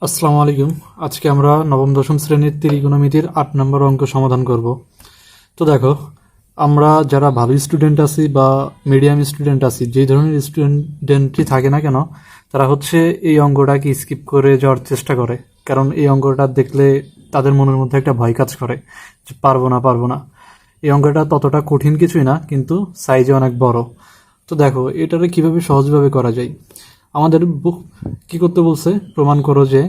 আসসালামু আলাইকুম। আজকে আমরা নবম দশম শ্রেণীর ত্রিকোণমিতির ৮ নম্বর অঙ্ক সমাধান করব। তো দেখো, আমরা যারা ভালো স্টুডেন্ট আছি বা মিডিয়াম স্টুডেন্ট আছি, যেই ধরনের স্টুডেন্টই থাকে না কেন, তারা হচ্ছে এই অঙ্কটাকে স্কিপ করে যাওয়ার চেষ্টা করে। কারণ এই অঙ্কটা দেখলে তাদের মনের মধ্যে একটা ভয় কাজ করে যে পারবো না পারবো না। এই অঙ্কটা ততটা কঠিন কিছুই না, কিন্তু সাইজে অনেক বড়। তো দেখো, এটারে কিভাবে সহজভাবে করা যায়। আমাদের কি করতে বলছে, প্রমাণ করো যে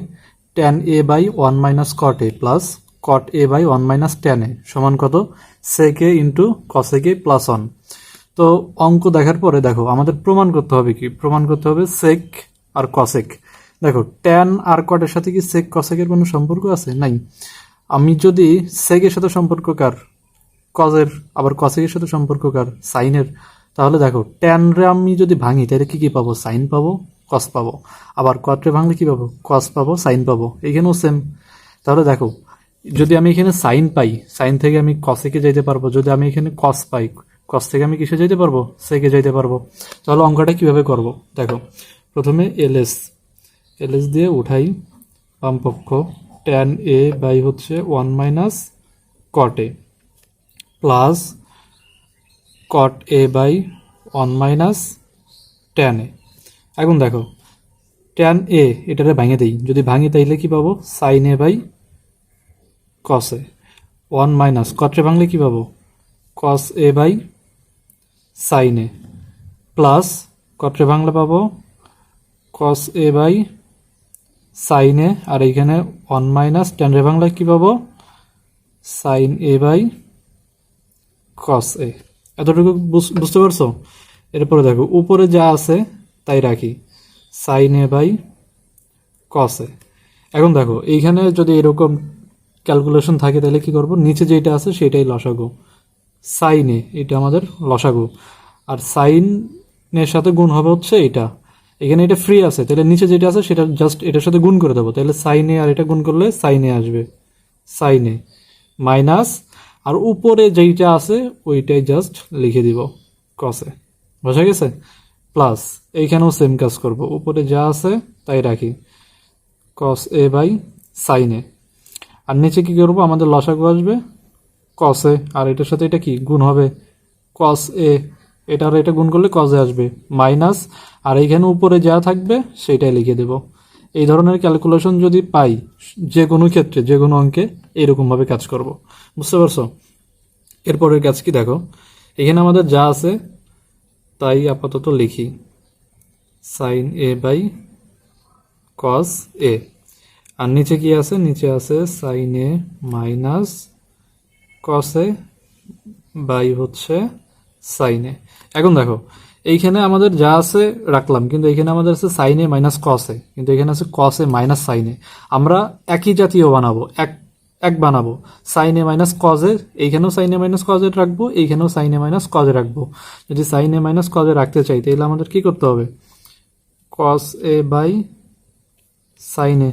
tan a by 1 minus cot a plus cot a by 1 minus tan a সমান কত, sec a into cosec a plus 1। তো অঙ্ক দেখার পরে দেখো, আমাদের প্রমাণ করতে হবে কি, প্রমাণ করতে হবে sec আর cosec। দেখো, tan আর cot এর সাথে কি sec cosec এর কোনো সম্পর্ক আছে? নাই। আমি যদি sec এর সাথে সম্পর্ক কার, কজের, আবার কসেকের সাথে সম্পর্ক কার, সাইনের, তাহলে দেখো ট্যান রে আমি যদি ভাঙি তাহলে কি কি পাবো, সাইন পাবো, কস পাবো। আবার কট রে ভাঙলে কি পাবো, কস পাবো, সাইন পাবো। এখানেও সেম। তাহলে দেখো, যদি আমি এখানে সাইন পাই, সাইন থেকে আমি কসেকে যাইতে পারবো। যদি আমি এখানে কস পাই, কস থেকে আমি কিসে যাইতে পারবো, সেকে যাইতে পারবো। তাহলে অঙ্কটা কিভাবে করব, দেখো, প্রথমে এলএস এলএস দিয়ে উঠাই বাম পক্ষ, ট্যান এ বাই হচ্ছে 1 minus cot a plus cot a by 1 minus tan a। এখন দেখো, tan a এটারে ভাঙে দেই, যদি ভাঙি তাইলে কি পাবো, sin a by cos a। 1 minus cot রে ভাঙলে কি পাবো, cos a by sin a plus cot রে ভাঙলে পাবো cos a by sin a, আর এইখানে 1 মাইনাস tan রে ভাঙলে কি পাবো, sin a by cos a। এতটুকু বুঝতে পারছো? এরপরে দেখো, উপরে যা আছে তাই রাখি, সাইন এ বাই কস এ। এখন দেখো, এইখানে যদি এরকম ক্যালকুলেশন থাকে তাহলে কি করব, নিচে যেটা আছে সেটাই লসাগু, সাইন এ এটা আমাদের লসাগু, আর সাইনের সাথে গুণ হবে হচ্ছে এটা। এখানে এটা ফ্রি আছে, তাহলে নিচে যেটা আছে সেটা জাস্ট এটার সাথে গুণ করে দেবো, তাহলে সাইন এ আর এটা গুণ করলে সাইন এ আসবে, সাইন এ মাইনাস, আর উপরে যেইটা আছে ওইটাই জাস্ট লিখে দিব, কসে। বোঝা গেছে? প্লাস এইখানেও সেম কাজ করব, উপরে যা আছে তাই রাখি, কস এ বাই সাইন এ। আর নিচে কি করব, আমাদের লসাগু আসবে কস এ, আর এটার সাথে এটা কি গুণ হবে, কস এ, এটা আর এটা গুণ করলে কস এ আসবে, মাইনাস, আর এইখানে উপরে যা থাকবে সেটাই লিখে দেব। এই ধরনের ক্যালকুলেশন যদি পাই যে কোনো ক্ষেত্রে, যে কোনো অঙ্কে এইরকমভাবে কাজ করব। বুঝতে পারছো? এরপরের কাজ কি দেখো, এখানে আমাদের যা আছে তাই আপাতত লিখি, সাইন এ বাই কস এ, আর নিচে কি আছে, নিচে আছে sine A minus cos a by হচ্ছে সাইন এ। এখন দেখো, এইখানে আমাদের যা আছে রাখলাম, কিন্তু এখানে আমাদের আছে সাইন এ মাইনাস কস এ, কিন্তু এখানে আছে কস এ মাইনাস সাইন এ। আমরা একই জাতীয় বানাবো, এক বানাবো, sine A minus cos A, এইখানেও sine A minus cos A রাখবো, এইখানেও sine A minus cos A রাখবো। যদি sine A minus cos A রাখতে চাই তাহলে আমাদের কি করতে হবে, কস এ বাই সাইন এ।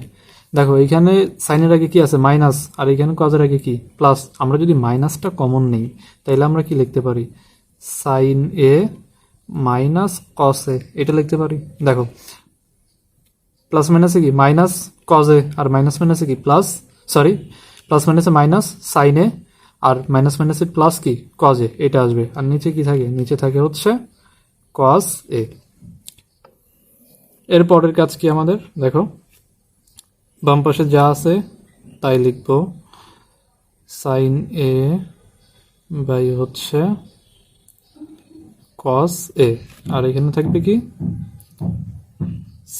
দেখো, এইখানে সাইনের আগে কি আছে, মাইনাস, আর এইখানে কজের আগে কি, প্লাস। আমরা যদি মাইনাসটা কমন নেই তাহলে আমরা কি লিখতে পারি, সাইন এ মাইনাস কস এ, এটা লিখতে পারি। দেখো, প্লাস মাইনাসে কি মাইনাস কজ এ, আর মাইনাস মাইনাসে কি প্লাস, সরি, প্লাস মাইনাসে মাইনাস সাইন এ, আর মাইনাস মাইনাসে প্লাস কি কজ এ, এটা আসবে। আর নিচে কি থাকে, নিচে থাকে হচ্ছে কস এ। এর পরের কাজ কি আমাদের, দেখো, বাম পাশে যা আছে তাই লিখবো, সাইন এ বাই হচ্ছে কস এ, আর এখানে থাকবে কি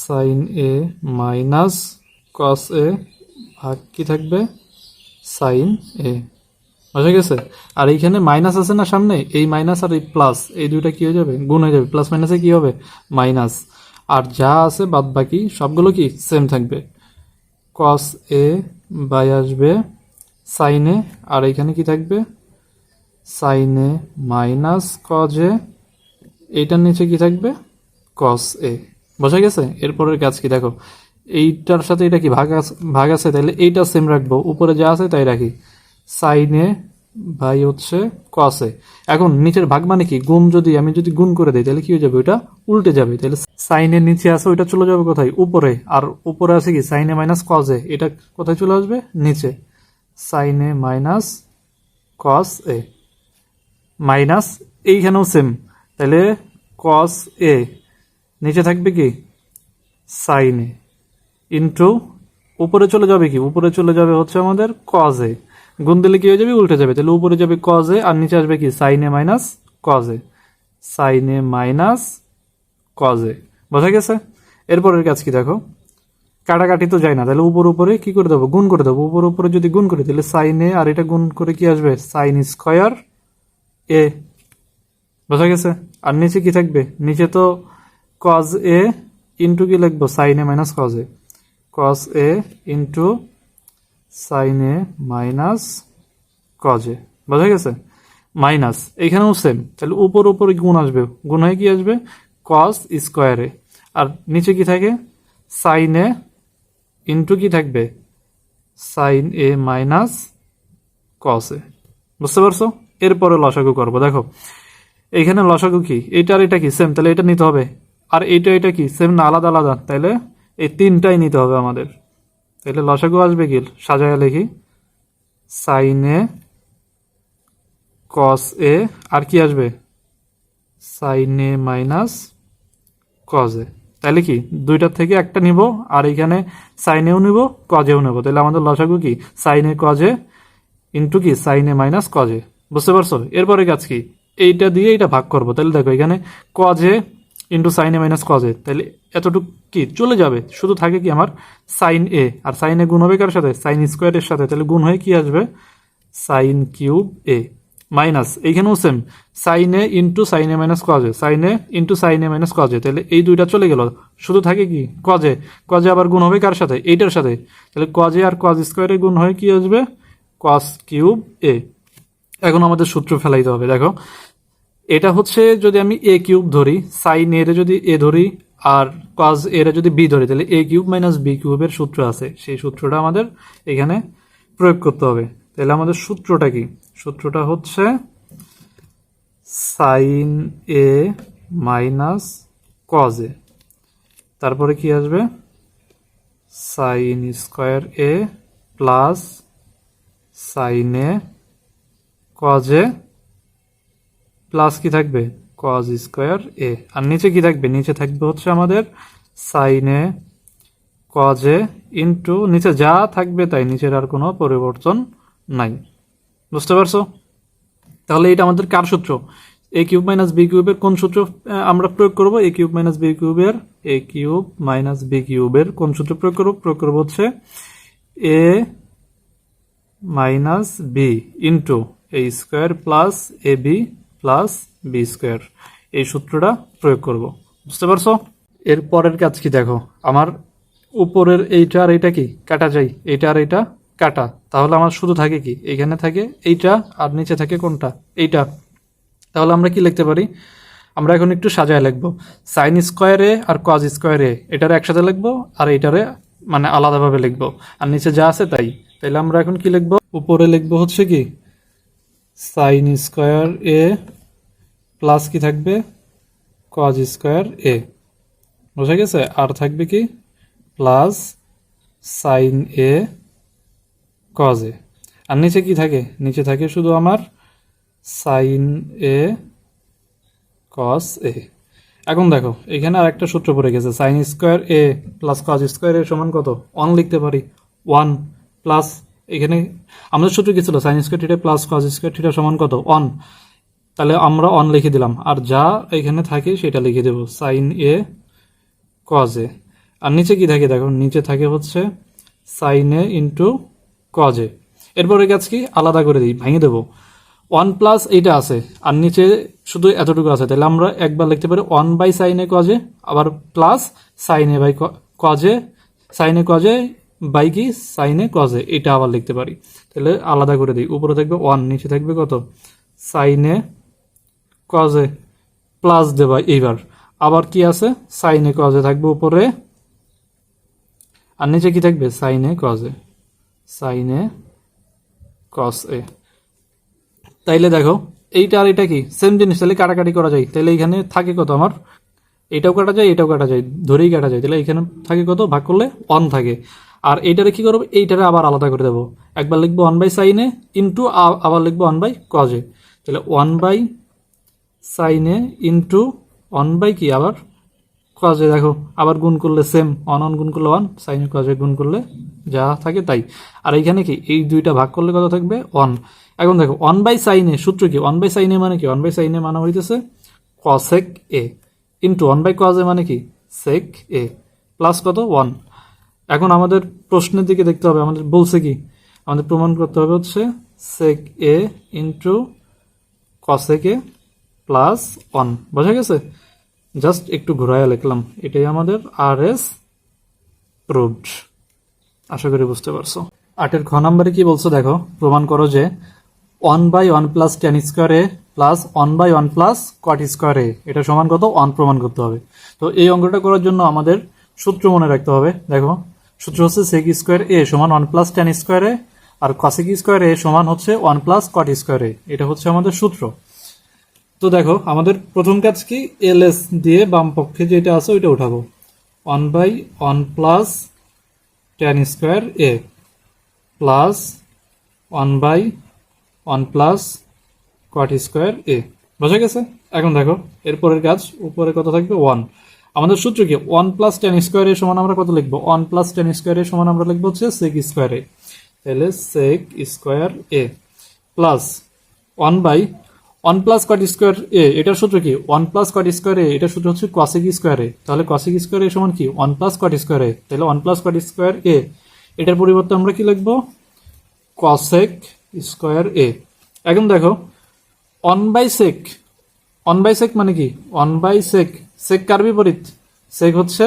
সাইন এ মাইনাস কস এ ভাগ কি থাকবে, সাইন এ। বুঝা গেছে? আর এইখানে মাইনাস আছে না সামনে, এই মাইনাস আর এই প্লাস, এই দুইটা কি হয়ে যাবে, গুণ হয়ে যাবে, প্লাস মাইনাসে কি হবে, মাইনাস। আর যা আছে বাদ বাকি সবগুলো কি সেম থাকবে, কস এ বাই আসবে সাইন এ, আর এখানে কি থাকবে, sine A minus cos a, এইটার নিচে কি থাকবে, কস এ। বোঝা গেছে? এরপরের কাজ কি দেখো, এইটার সাথে এটা কি ভাগ আছে, তাহলে এইটা সেম রাখবো, উপরে যা আছে তাই রাখি, সাইন এ বাই হচ্ছে কস এ। এখন নিচের ভাগ মানে কি, গুণ, যদি আমি যদি গুণ করে দিই তাহলে কি হয়ে যাবে, ওইটা উল্টে যাবে। তাহলে সাইনের নিচে আছে ওইটা চলে যাবে কোথায়, উপরে। আর উপরে আছে কি সাইনে মাইনাস কজ এ, এটা কোথায় চলে আসবে, নিচে। সাইনে মাইনাস কস এ মাইনাস, এইখানেও সেম। তাহলে কস এ নিচে থাকবে কি সাইনে, ইন্টু উপরে চলে যাবে কি, উপরে চলে যাবে হচ্ছে আমাদের কজ এ। গুণ দিলে কি হয়ে যাবে, উল্টে যাবে। তাহলে উপরে যাবে কজ এ আর নিচে আসবে কি সাইনে মাইনাস কজ এ, সাইনে মাইনাস কজ এ। বোঝা গেছে? এরপরের কাজ কি দেখো, কাটাকাটি তো যায় না, তাহলে উপর উপরে কি করে দেবো, গুণ করে দেবো। উপর উপরে যদি গুণ করি তাহলে সাইনে আর এটা গুণ করে কি আসবে, সাইন স্কয়ার এ। বোঝা গেছে? আর নিচে কি থাকবে, নিচে তো কজ এ ইন্টু কি লিখবো, সাইনে minus cos A, cos A into সাইনে মাইনাস কজ এ। বোঝা গেছে? মাইনাস এখানেও সেম, তাহলে উপর উপরে গুণ আসবে, গুণ হয়ে কি আসবে, কস স্কয়ারে। আর নিচে কি থাকে, সাইন এ ইন্টু কি থাকবে, সাইন এ মাইনাস কস এ। বুঝতে পারছো? এরপরে লসাগু করবো। দেখো এইখানে লসাগু কি, এটা আর এটা কি সেম, তাহলে এটা নিতে হবে। আর এইটা এটা কি সেম না, আলাদা আলাদা, তাইলে এই তিনটাই নিতে হবে আমাদের। তাহলে লসাগু আসবে কি, সাজায় লিখি, সাইন এ কস এ, আর কি আসবে, sine A minus cos a. তাহলে কি দুইটার থেকে একটা নিব, আর এইখানে সাইনেও নিব কজেও নেব। তাহলে আমাদের লসাগু কি, সাইন এ কজে ইন্টু কি সাইন এ মাইনাস কজে। বুঝতে পারছো? এরপরে কাজ কি, এইটা দিয়ে এটা ভাগ করবো। তাহলে দেখো এখানে কজে ইন্টু সাইন এ মাইনাস কজে, তাহলে এতটুকু কি চলে যাবে, শুধু থাকে কি আমার সাইন এ। আর সাইন এ গুণ হবে কার সাথে, সাইন স্কোয়ারের সাথে, তাহলে গুণ হয়ে কি আসবে, সাইন কিউব এ মাইনাস, এইখানেও same, sign a into sign A minus কজে, sine a into sign A minus কজে। তাহলে এই দুইটা চলে গেল, শুধু থাকে কি কজে। কজে আবার গুণ হবে কার সাথে, এইটার সাথে, তাহলে কজে আর কজ স্কোয়ারে গুণ হয়ে কি আসবে, কস কিউব এ। এখন আমাদের সূত্র ফেলাইতে হবে। দেখো এটা হচ্ছে যদি আমি এ কিউব ধরি, সাইন এর যদি এ ধরি আর কজ এর যদি বি ধরি, তাহলে এ কিউব মাইনাস বি কিউবের সূত্র আছে, সেই সূত্রটা আমাদের এখানে প্রয়োগ করতে হবে। তাহলে আমাদের সূত্রটা কি, সূত্রটা হচ্ছে sine A minus cos a, তারপরে কি আসবে, sine square a plus sine A cos a plus কি থাকবে, কজ স্কোয়ার এ। আর নিচে কি থাকবে, নিচে থাকবে হচ্ছে আমাদের sine A cos a into নিচে যা থাকবে তাই, নিচের আর কোনো পরিবর্তন নাই। বুঝতে পারছো? তাহলে এটা আমাদের কার সূত্র, এ কিউব মাইনাস বি কিউবের কোন সূত্র আমরা প্রয়োগ করব, এ কিউব মাইনাস বি কিউবের, এ কিউব মাইনাস বি কিউবের কোন সূত্র প্রয়োগ করব, প্রয়োগ করব হচ্ছে এ minus B into A square plus A B plus B square, এই সূত্রটা প্রয়োগ করব। বুঝতে পারছো? এর পরের কাজ কি দেখো, আমার উপরের এইটা আর এইটা কি কাটা যায়, এইটা আর এইটা কাটা, তাহলে আমার শুধু থাকে কি, এখানে থাকে এইটা আর নিচে থাকে কোনটা, এইটা। তাহলে আমরা কি লিখতে পারি, আমরা এখন একটু সাজায় লিখবো, সাইন স্কোয়ারে আর কজ স্কোয়ারে এটারে একসাথে লিখবো, আর এইটারে মানে আলাদাভাবে লিখবো, আর নিচে যা আছে তাই। তাহলে আমরা এখন কি লিখবো, উপরে লিখবো হচ্ছে কি সাইন স্কোয়ার এ প্লাস কি থাকবে, কজ স্কোয়ার এ। বুঝা গেছে? আর থাকবে কি প্লাস সাইন এ কজ এ। আর নিচে কি থাকে, নিচে থাকে শুধু আমার সাইন এ কস এ। এখন দেখো এখানে আর একটা সূত্র পড়ে গেছে, sign square a plus cos square এ সমান কত, 1 লিখতে পারি। 1 প্লাস এখানে আমাদের সূত্র কি ছিল, sine square theta plus cos square theta সমান কত, 1। তাহলে আমরা 1 লিখে দিলাম, আর যা এখানে থাকে সেটা লিখে দেব, সাইন এ কজ এ। আর নিচে কি থাকে দেখো, নিচে থাকে হচ্ছে sine a into cos a. এরপরে কাজ কি, আলাদা করে দিই, ভেঙে দেবো। 1 প্লাস এইটা আছে আর নিচে শুধু এতটুকু আছে, তাহলে আমরা একবার লিখতে পারি 1 বাই সাইন এ কজে, আবার প্লাস সাইন এ বাই কজে, সাইন এ কজে বাই কি সাইন এ কজে, এটা আবার লিখতে পারি। তাহলে আলাদা করে দিই, উপরে থাকবে 1, নিচে থাকবে কত সাইন এ কজে প্লাস দেবা। এইবার আবার কি আছে, সাইন এ কজে থাকবে উপরে, আর নিচে কি থাকবে sine a কজে, sine A cos এ। তাইলে দেখো এইটা আর এটা কি সেম জিনিস, তাহলে কাটাকাটি করা যায়। তাহলে এখানে থাকে কত আমার, এটাও কাটা যায় এটাও কাটা যায়, ধরেই কাটা যায়। তাহলে এখানে থাকে কত, ভাগ করলে 1 থাকে। আর এইটারে কি করবো, এইটারে আবার আলাদা করে দেবো। একবার লিখবো 1/sin a ইন্টু আবার লিখবো 1/cos a। তাহলে 1/sin a ইন্টু 1 কি আবার cos a। দেখো আবার গুণ করলে সেম, 1 গুণ করলে 1, sin a cos a গুণ করলে যা থাকে তাই। আর এইখানে কি এই দুইটা ভাগ করলে কত থাকবে, 1। এখন দেখো 1/sin a সূত্র কি, 1/sin a মানে কি, 1/sin a মানে হইতেছে cosec a into 1/cos a মানে কি sec a প্লাস কত 1। এখন আমাদের প্রশ্নের দিকে দেখতে হবে, আমাদের বলছে কি, আমাদের প্রমাণ করতে হবে হচ্ছে sec a into cosec a plus 1। বোঝা গেছে? জাস্ট একটু ঘুরাইয়া লিখলাম, এটাই আমাদের আর এস প্রুভড। আশা করি বুঝতে পারছো। 8 খ নম্বরে কি বলছো দেখো, প্রমাণ করো যে 1/1 plus tan square a plus 1/1 plus cot square এ এটা সমান কত, 1 প্রমাণ করতে হবে। তো এই অঙ্কটা করার জন্য আমাদের সূত্র মনে রাখতে হবে। দেখো সূত্র হচ্ছে sec স্কোয়ার এ সমান 1 প্লাস tan স্কোয়ার এ, আর cosec স্কোয়ার এ সমান হচ্ছে 1 প্লাস cot স্কোয়ার এ। এটা হচ্ছে আমাদের সূত্র। তো দেখো আমাদের প্রথম কাজ কি, এলএস দিয়ে বাম পক্ষে যেটা আছে ওইটা উঠাবো। 1/1 plus tan square a plus 1/1 plus cot square এ। বোঝা গেছে? এখন দেখো এরপরের কাজ, উপরে কত থাকবে 1। আমাদের সূত্র কি, 1 প্লাস tan স্কোয়ার এ সমান আমরা কত লিখবো, 1 প্লাস tan স্কোয়ার এ সমান আমরা লিখবো হচ্ছে sec স্কোয়ার এ। তাহলে sec square a plus 1/1 plus cot square এ, এটার সূত্র কি, 1 প্লাস cot স্কোয়ার এ, এটার সূত্র হচ্ছে cosec স্কোয়ার এ। তাহলে cosec স্কোয়ার এ সমান কি, 1 প্লাস cot স্কোয়ার এ। তাহলে 1 প্লাস cot স্কোয়ার এ, এটার পরিবর্তে আমরা কি লিখবো, cosec স্কোয়ার এ। এখন দেখো 1/sec, 1/sec মানে কি, 1/sec, sec কার বিপরীত, sec হচ্ছে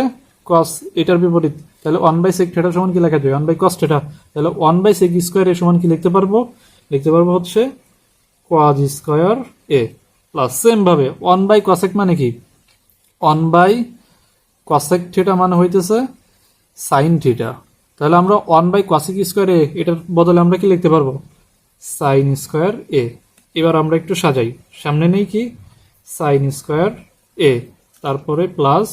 cos, এটার বিপরীত। তাহলে 1/sec থিটা সমান কি লেখা যায়, 1/cos থিটা। তাহলে 1/sec স্কোয়ার এ সমান কি লিখতে পারবো, লিখতে পারবো হচ্ছে cos square a plus same ভাবে 1/cosec মানে কি, 1/cosec থিটা মানে হইতেছে sin থিটা। তাহলে আমরা 1/cosec স্কোয়ার এ, এটার বদলে আমরা কি লিখতে পারবো, sin স্কোয়ার এ। এবার আমরা একটু সাজাই, সামনে নেই কি sin স্কোয়ার এ, তারপরে প্লাস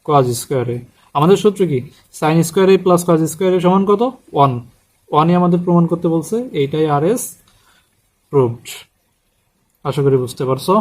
cos স্কোয়ার এ। আমাদের সূত্র কি, sin square a plus cos square এ সমান কত, 1। 1ই আমাদের প্রমাণ করতে বলছে, এইটাই আর এস প্রুভড। আশা করি বুঝতে পারছো।